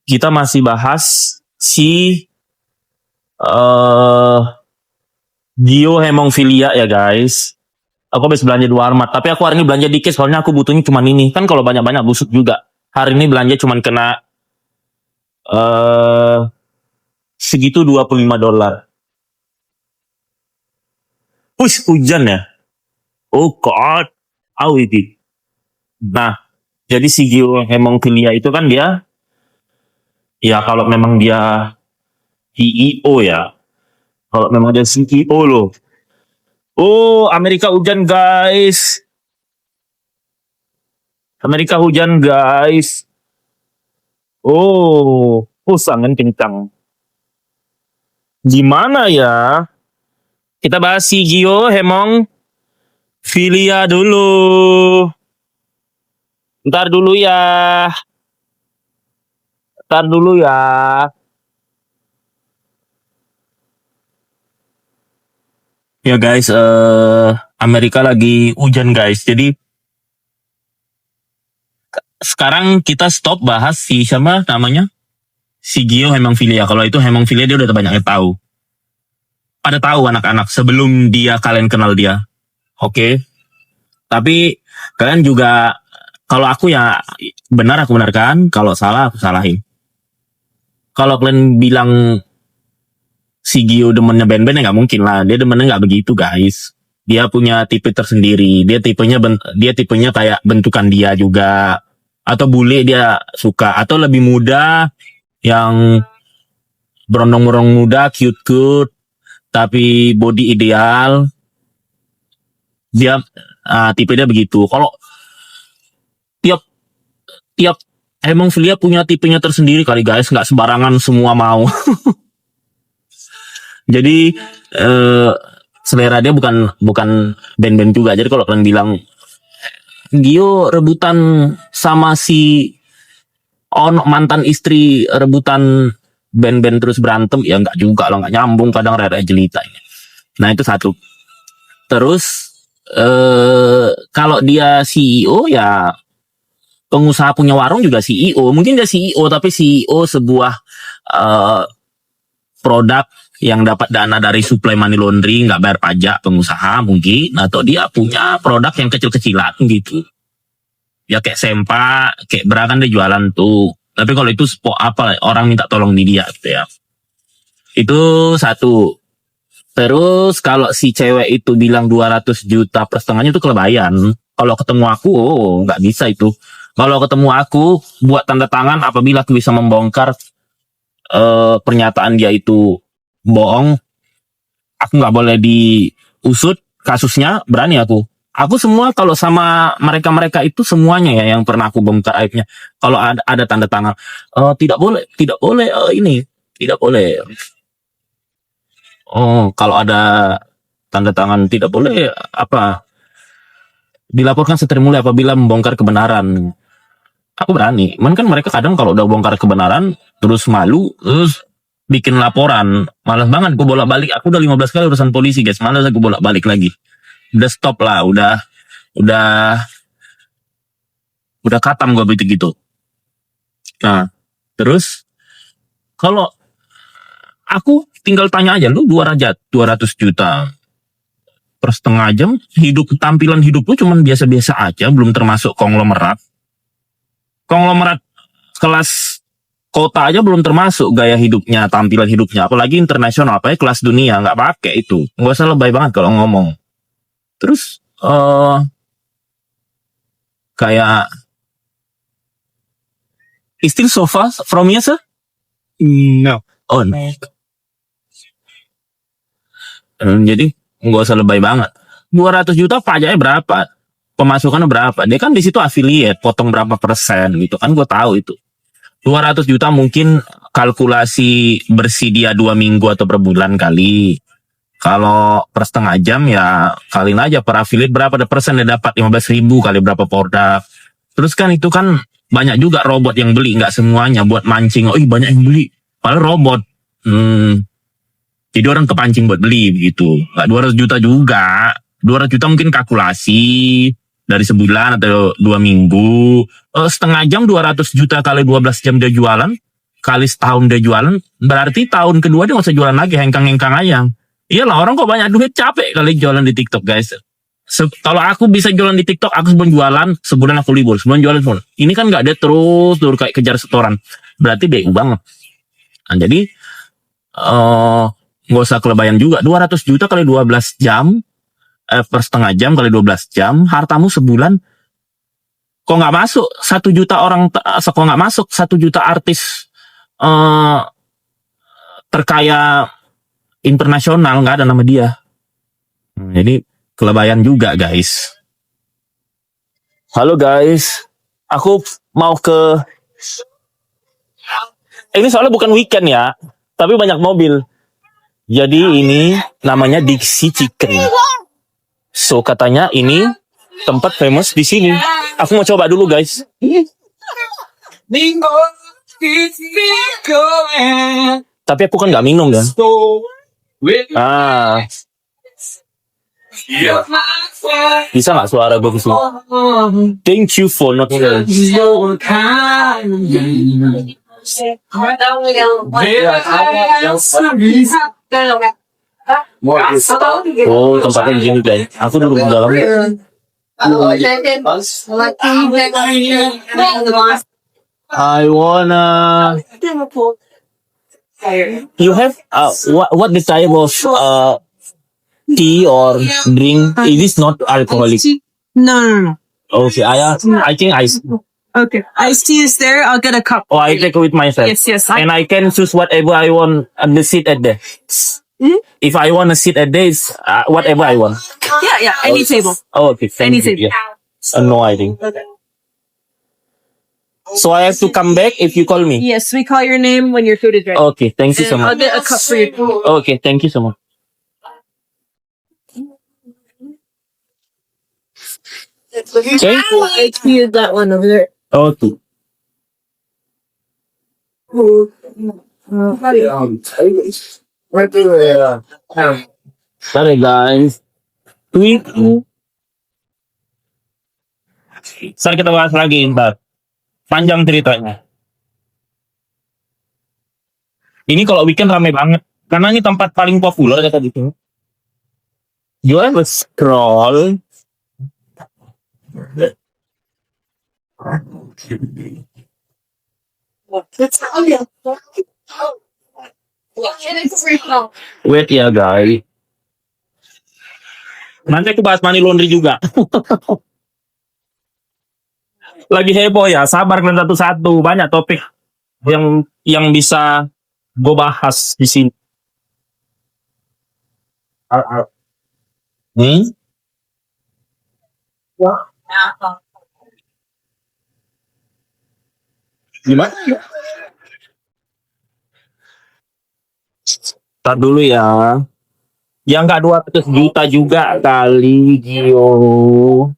kita masih bahas si eh Gio hemongfilia ya guys. Aku habis belanja di Walmart, tapi aku hari ini belanja dikit soalnya aku butuhnya cuma ini. Kan kalau banyak-banyak busuk juga. Hari ini belanja cuma kena eh segitu $25. Wih, hujan ya. Oh god. How it is. Nah, jadi si Gio hemongfilia itu kan dia, ya kalau memang dia CEO ya. Kalau memang dia CEO loh. Oh, Amerika hujan guys. Amerika hujan guys. Oh, sangat kencang. Gimana ya? Kita bahas si Gio hemongfilia dulu. Ntar dulu ya. Ntar dulu ya. Ya guys, Amerika lagi hujan guys. Jadi sekarang kita stop bahas si siapa namanya? Si Gio hemongfilia. Kalau itu hemongfilia dia udah banyak yang tahu. Pada tahu anak-anak sebelum kalian kenal dia. Oke. Tapi kalian juga, kalau aku ya benar aku benarkan, kalau salah aku salahin. Kalau kalian bilang si Gio demennya band-band ya nggak mungkin lah. Dia demennya nggak begitu guys. Dia punya tipe tersendiri. Dia tipenya kayak bentukan dia juga. Atau bule dia suka. Atau lebih muda yang berondong-berondong muda, cute-cute, tapi body ideal. Dia tipe dia begitu. Kalau tiap hemongfilia punya tipenya tersendiri kali guys, nggak sembarangan semua mau. Jadi selera dia bukan band-band juga. Jadi kalau kalian bilang Gio rebutan sama si mantan istri rebutan band-band terus berantem, ya nggak juga lah, nggak nyambung, kadang rare jelita ini. Nah itu satu. Terus kalau dia CEO ya pengusaha punya warung juga CEO. Mungkin dia CEO tapi CEO sebuah produk yang dapat dana dari supply money laundering, nggak bayar pajak, pengusaha mungkin, atau dia punya produk yang kecil-kecilan gitu. Ya kayak sempak, kayak bra kan dia jualan tuh. Tapi kalau itu orang minta tolong di dia gitu ya. Itu satu. Terus kalau si cewek itu bilang 200 juta per setengahnya itu kelebihan. Kalau ketemu aku, nggak bisa itu. Kalau ketemu aku, buat tanda tangan apabila aku bisa membongkar pernyataan dia itu bohong, aku nggak boleh diusut kasusnya, berani aku. Aku semua kalau sama mereka itu semuanya ya yang pernah aku bongkar aibnya. Kalau ada tanda tangan, tidak boleh tidak boleh. Oh, kalau ada tanda tangan tidak boleh dilaporkan seterima mulai apabila membongkar kebenaran. Aku berani. Cuman kan mereka kadang kalau udah bongkar kebenaran terus malu, terus bikin laporan. Malas banget gue bolak-balik. Aku udah 15 kali urusan polisi guys. Malas aku bolak-balik lagi. Udah stop lah. Udah katam gue begitu. Nah, terus kalau aku tinggal tanya aja, lu 200 juta per setengah jam, tampilan hidup lu cuman biasa-biasa aja, belum termasuk konglomerat kelas kota aja belum termasuk gaya hidupnya, tampilan hidupnya, apalagi internasional, apalagi kelas dunia, nggak pakai itu. Nggak usah lebay banget kalau ngomong. Terus kayak is still so far from you, sir? No. Oh, no. Jadi nggak usah lebay banget. 200 juta pajaknya berapa? Pemasukannya berapa? Dia kan di situ affiliate, potong berapa persen gitu kan, gue tahu itu. 200 juta mungkin kalkulasi bersih dia 2 minggu atau per bulan kali. Kalau per setengah jam ya kaliin aja per affiliate berapa persen dia dapat, 15.000 kali berapa produk. Terus kan itu kan banyak juga robot yang beli, nggak semuanya buat mancing. Oh banyak yang beli, padahal robot. Jadi orang kepancing buat beli begitu. Nggak 200 juta juga. 200 juta mungkin kalkulasi dari sebulan atau 2 minggu. Setengah jam 200 juta kali 12 jam dia jualan. kali setahun dia jualan, berarti tahun kedua dia nggak usah jualan lagi, hengkang-hengkang aja. Iyalah, orang kok banyak duit, capek kali jualan di TikTok, guys. Kalau aku bisa jualan di TikTok, aku sebelum jualan, sebulan aku libur. Sebelum jualan, sebulan. Ini kan nggak, dia terus kayak kejar setoran. Berarti BU banget. Nah, jadi, nggak usah kelebayang juga. 200 juta kali 12 jam, per setengah jam kali 12 jam, hartamu sebulan, kok nggak masuk 1 juta orang, kok nggak masuk 1 juta artis terkaya internasional, nggak ada nama dia. Jadi kelebayang juga, guys. Halo guys, aku mau ke, ini soalnya bukan weekend ya, tapi banyak mobil. Jadi ini namanya Dixie Chicken. So katanya ini tempat famous di sini. Aku mau coba dulu, guys. Tapi aku kan nggak minum kan. Bisa nggak suara bagus? Thank you for not sharing. Oh, tempatnya di sini, guys. Aku duduk di dalam. I wanna. You have what the type of tea or drink? It is not alcoholic. No. Okay, I think ice. Okay. Iced tea is there. I'll get a cup. Oh, I take it with myself. Yes. And I can choose whatever I want and the seat at there. If I want to sit at there, it's whatever I want. Yeah. Any table. Oh, okay. Any Thank you. table. Yeah. No, I think. So I have to come back if you call me. Yes, we call your name when your food is ready. Okay, thank you so And I'll much. get a cup for you. Okay, thank you so much. Okay. Iced tea is that one over there. Okay. Sorry guys. Tweet. Ntar kita bahas lagi, ntar. Panjang ceritanya. Ini kalau weekend rame banget. Karena ini tempat paling populer kata di sini. You ever scroll? Wait ya guys. Nanti aku bahas money laundry juga. Lagi heboh ya, sabar kalian satu-satu. Banyak topik yang bisa gue bahas di sini. Gimana? Tar dulu ya. Yang nggak 200 juta juga kali, Gio.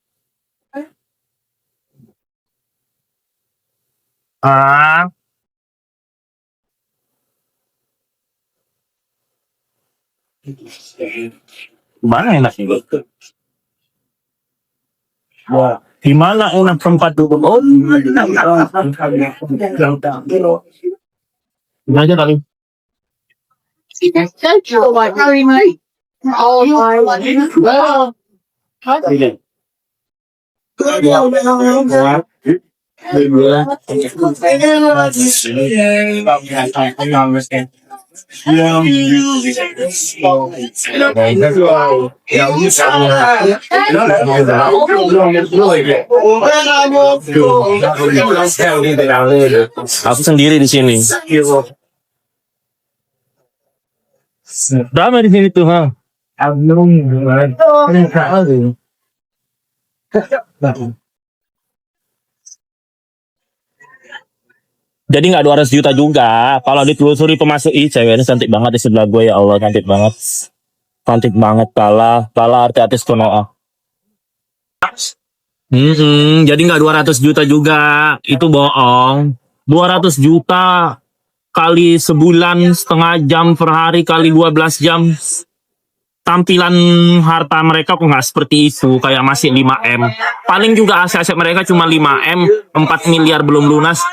Mana enaknya? Di mana enak tempat dulu? Oh, ini aja kali. Aku sendiri di sini. Ramai di sini tuh, ha. Jadi nggak 200 juta juga. Kalau ditelusuri pemasuk, ceweknya cantik banget di sebelah gue, ya Allah, cantik banget. Cantik banget, Kala artis Konoha. Jadi nggak 200 juta juga. Itu bohong. 200 juta kali sebulan, setengah jam per hari, kali 12 jam. Tampilan harta mereka kok nggak seperti itu, kayak masih 5M. Paling juga aset-aset mereka cuma 5M, 4 miliar belum lunas.